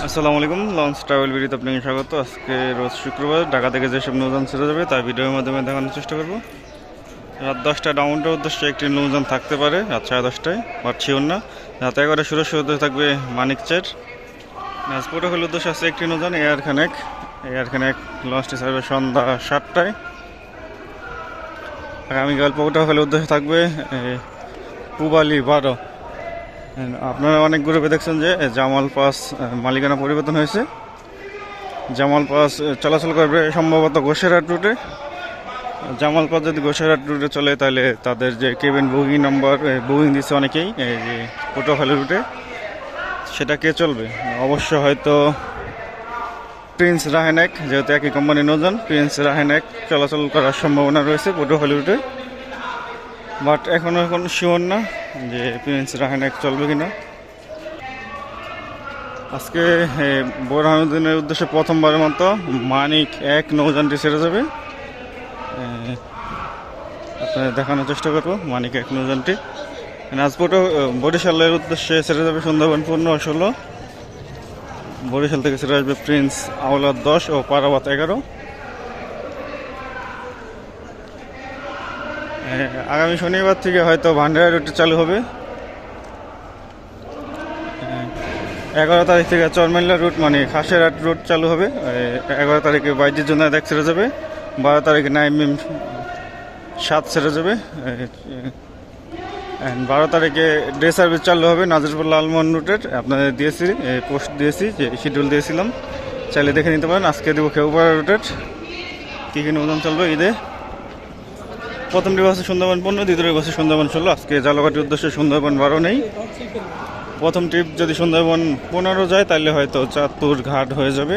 আসসালামু আলাইকুম, launch travel ভিডিওতে আপনাকে স্বাগত। আজকে রোজ শুক্রবার ঢাকা থেকে যেসব নৌযান ছেড়ে যাবে তার ভিডিওর মাধ্যমে দেখানোর চেষ্টা করব। রাত 10টায় ডাউনটার উদ্দেশ্যে একটি নৌযান থাকতে পারে, রাত 10:30টায়, বাট শিওর না। রাত 11টায় সুরক্ষিত থাকবে মানিকচর। নাজপুরের উদ্দেশ্যে আছে একটি নৌযান এয়ার খানেক লঞ্চটি ছাড়বে সন্ধ্যা 7টায়। আগামীকাল পটুয়াখালীর উদ্দেশ্যে থাকবে পুবালি 12। আপনারা অনেক গ্রুপে দেখছেন যে জামাল পাস মালিকানা পরিবর্তন হয়েছে। জামাল পাস চলাচল করবে সম্ভবত গোসেরহাট রুটে। জামাল পাস যদি গোসেরহাট রুটে চলে তাহলে তাদের যে কেবিন বুকিং নাম্বার বুকিং দিচ্ছে অনেকেই এই যে পটুয়াখালী রুটে, সেটা কে চলবে? অবশ্য হয়তো প্রিন্স রাহেনেক, যেহেতু একই কোম্পানির নৌযান, প্রিন্স রাহেনেক চলাচল করার সম্ভাবনা রয়েছে পটুয়াখালী রুটে। বাট এখন শিওর না যে প্রিন্স রাহেনেক চলবে কিনা। আজকে বোরহানুদ্দিনের উদ্দেশ্যে প্রথমবারের মতো মানিক 1 নৌযানটি ছেড়ে যাবে। আপনাদের দেখানোর চেষ্টা করবো মানিক 1 নৌযানটি। নাজপুরও বরিশালের উদ্দেশ্যে ছেড়ে যাবে সুন্দরবন 15-16। বরিশাল থেকে ছেড়ে আসবে প্রিন্স আওলাদ 10 ও পারাবাত 11। আগামী শনিবার থেকে হয়তো ভান্ডারা রুটে চালু হবে। 11 তারিখ থেকে চরমেল্লা রুট মানে খাসেরহাট রুট চালু হবে। 11 তারিখে বাইজির জন্য দেখ ছেড়ে যাবে। 12 তারিখে নাইমিম 7 ছেড়ে যাবে। 12 তারিখে ডে সার্ভিস চালু হবে নাজিরপুর লালমোহন রুটের। আপনাদের দিয়েছি পোস্ট দিয়েছি, যে শিডিউল দিয়েছিলাম, চাইলে দেখে নিতে পারেন। আজকে দেবো খেউপাড়া রুটের কী কী নৌযান চলবে ঈদে। প্রথমটি বাসে সুন্দরবন 15, দ্বিতীয় বাসে সুন্দরবন 16। আজকে জালকাঠির উদ্দেশ্যে সুন্দরবন 12 নেই। প্রথম ট্রিপ যদি সুন্দরবন 15 যায় তাহলে হয়তো চাঁদপুর ঘাট হয়ে যাবে।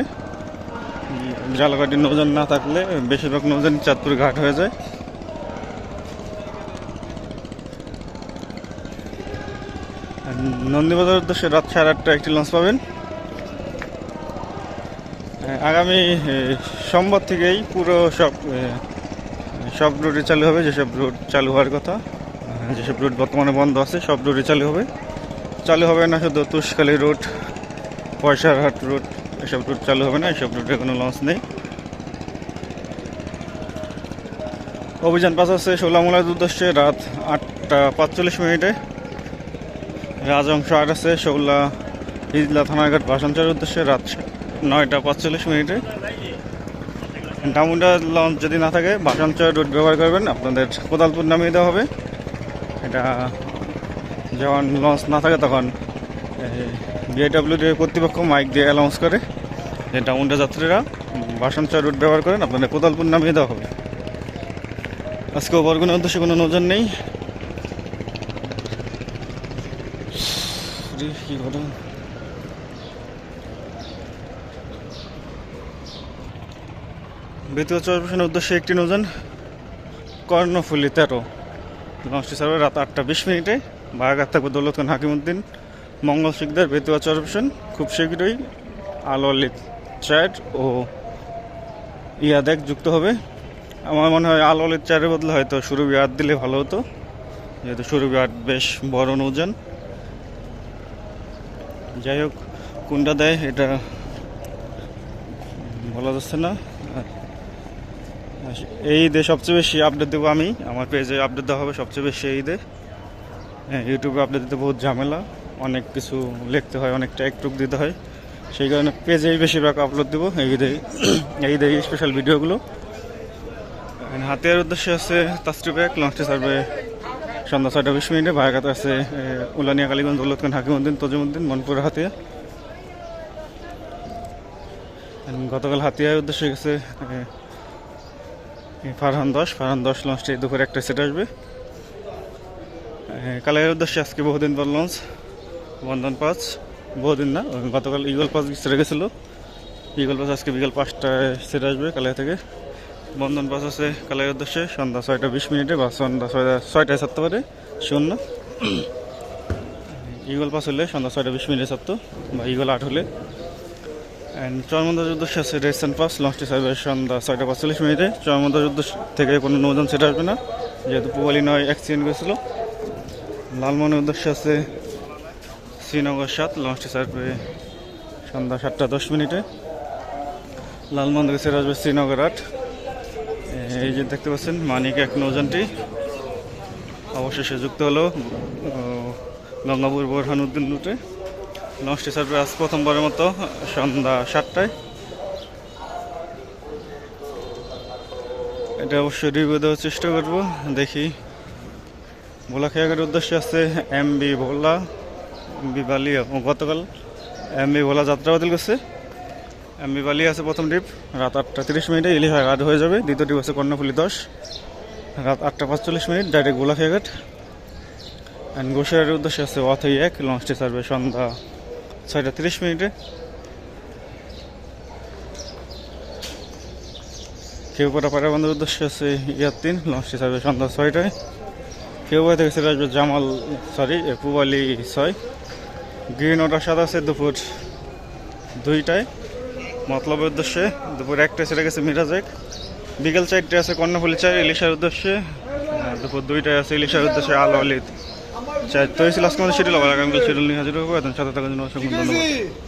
জালকাঠির নৌযান না থাকলে বেশিরভাগ নৌযান চাঁদপুর ঘাট হয়ে যায়। নন্দীবাজার উদ্দেশ্যে রাত 8:30টায় একটি লঞ্চ পাবেন। আগামী সোমবার থেকেই পুরো সব রুটে চালু হবে, যেসব রুট চালু হওয়ার কথা। যেসব রুট বর্তমানে বন্ধ আছে সব রুটে চালু হবে। চালু হবে না শুধু তুষখালী রুট, পয়সারহাট রুট, এসব রুট চালু হবে না। এসব রুটে কোনো লঞ্চ নেই। অভিযান পাস আছে শোলামুলার উদ্দেশ্যে রাত 8:45। রাজংশ 8 আছে শৌলা হিজলা থানাঘাট ভাষাঞ্চলের উদ্দেশ্যে রাত 9:45। ডামুডা লঞ্চ যদি না থাকে ভাষাঞ্চল রুট ব্যবহার করবেন, আপনাদের কোদালপুর নামিয়ে দেওয়া হবে। এটা যখন লঞ্চ না থাকে তখন বিআইডব্লিউডি কর্তৃপক্ষ মাইক দিয়ে অ্যানাউন্স করে যে ডামুডা যাত্রীরা ভাষাঞ্চল রুট ব্যবহার করেন, আপনাদের কোদালপুর নামিয়ে দেওয়া হবে। আজকেও বরগুনার উদ্দেশ্যে কোনো নৌযান নেই। কি ঘটনা? বেতুয়া চরপেশনের উদ্দেশ্যে একটি নৌযান কর্ণফুলি 13। লঞ্চটি ছাড়বে রাত 8:20। বাগার থাকবে দৌলত খান হাকিমউদ্দিন মঙ্গল শিকদার বেতুয়া চরপেশন। খুব শীঘ্রই আলোলিত চার ও ইয়াদেক যুক্ত হবে। আমার মনে হয় আলোলিত চারের বদলে হয়তো সুরভি 8 দিলে ভালো হতো, যেহেতু সুরভি 8 বেশ বড় নৌযান। যাই হোক, কোনটা দেয় এটা বলা যাচ্ছে না। এই ঈদে সবচেয়ে বেশি আপডেট দেবো আমি, আমার পেজে আপডেট দেওয়া হবে সবচেয়ে বেশি এই ঈদে। ইউটিউবে আপডেট দিতে বহুত ঝামেলা, অনেক কিছু লিখতে হয়, অনেক ট্যাগ টুক দিতে হয়, সেই কারণে পেজেই বেশিরভাগ আপলোড দেবো এই ঈদে স্পেশাল ভিডিওগুলো। হাতিয়ার উদ্দেশ্যে আছে তাস্ট্রিপ 1। লঞ্চটি ছাড়বে সন্ধ্যা 6:20। ভাগাতে আছে উলানিয়া কালীগঞ্জ দৌলত খান হাকিমউদ্দিন তজিমউদ্দিন মনপুরের হাতিয়া। গতকাল হাতিয়ার উদ্দেশ্যে গেছে ফারহান 10 লঞ্চটি দুপুরে 1টায় সেট আসবে। কালাইয়ের উদ্দেশ্যে আজকে বহুদিন পর লঞ্চ বন্ধন 5। বহুদিন না, গতকাল ইগল পাস ছেড়ে গেছিলো। ইগল পাস আজকে বিকাল 5টায় সেট আসবে কালাই থেকে। বন্ধন পাস আছে কালাইয়ের উদ্দেশ্যে সন্ধ্যা 6:20। বা সন্ধ্যা 6টায় ছাড়তে পারে, শূন্য। ইগল পাস হলে সন্ধ্যা 6:20 ছাড়তো, বা ইগল 8 হলে। চরমন্দার উদ্দেশ্যে আছে রেসেন্ট পাস। লঞ্চটি ছাড়বে সন্ধ্যা 6:45। চরমন্দার উদ্দেশ্য থেকে কোনো নৌযান সেটা আসবে না, যেহেতু পুবালি 9 অ্যাক্সিডেন্ট করেছিল। লালমোহনের উদ্দেশ্যে আছে শ্রীনগর 7। লঞ্চটি ছাড়বে সন্ধ্যা 7:10। লালমন্দ ছেড়ে আসবে শ্রীনগর হাট। এই যে দেখতে পাচ্ছেন মানিক এক নৌযানটি অবশেষে যুক্ত হলো গঙ্গাপুর বোরহানুদ্দিন রুটে। লঞ্চটি ছাড়বে আজ প্রথমবারের মতো সন্ধ্যা 7টায়। এটা অবশ্যই রিভিউ দেওয়ার চেষ্টা করব। দেখি ভোলা খেয়াঘাটের উদ্দেশ্যে আছে এমবি ভোলা, এমবি বালিয়া। গতকাল এমবি ভোলা যাত্রা বাতিল করছে। এমবি বালিয়া আছে প্রথম ট্রিপ রাত 8:30 ইলিশা ঘাট হয়ে যাবে। দ্বিতীয় ট্রিপ আছে কর্ণফুলি 10 রাত 8:45 ডাইরেক্ট ভোলা খেয়াঘাট। অ্যান্ড গোসাইয়ের উদ্দেশ্যে আছে অথই 1, লঞ্চটি ছাড়বে সন্ধ্যা 6:30। কেউপাড়া পায়রাবন্ধের উদ্দেশ্যে আছে ইয়ার 3, লঞ্চটি ছাড়বে সন্ধ্যা 6টায়। কেউপাড়া থেকে ছেড়ে আসবে পুবালি 6। গ্রিন ওয়াটার সাদা আছে দুপুর 2টায় মতলবের উদ্দেশ্যে। দুপুর 1টায় ছেড়ে গেছে মিরাজ 1। বিকেল 4টায় আছে কর্ণফুলি 4 ইলিশার উদ্দেশ্যে। দুপুর 2টায় আছে ইলিশার উদ্দেশ্যে আল ওয়ালিদ 4। তো এই ছিল আজকে আমাদের শিডিউল। আবার আগামীকাল শিডিউল নিয়ে হাজির হবো। এখন সাথে থাকার জন্য অসংখ্য ধন্যবাদ।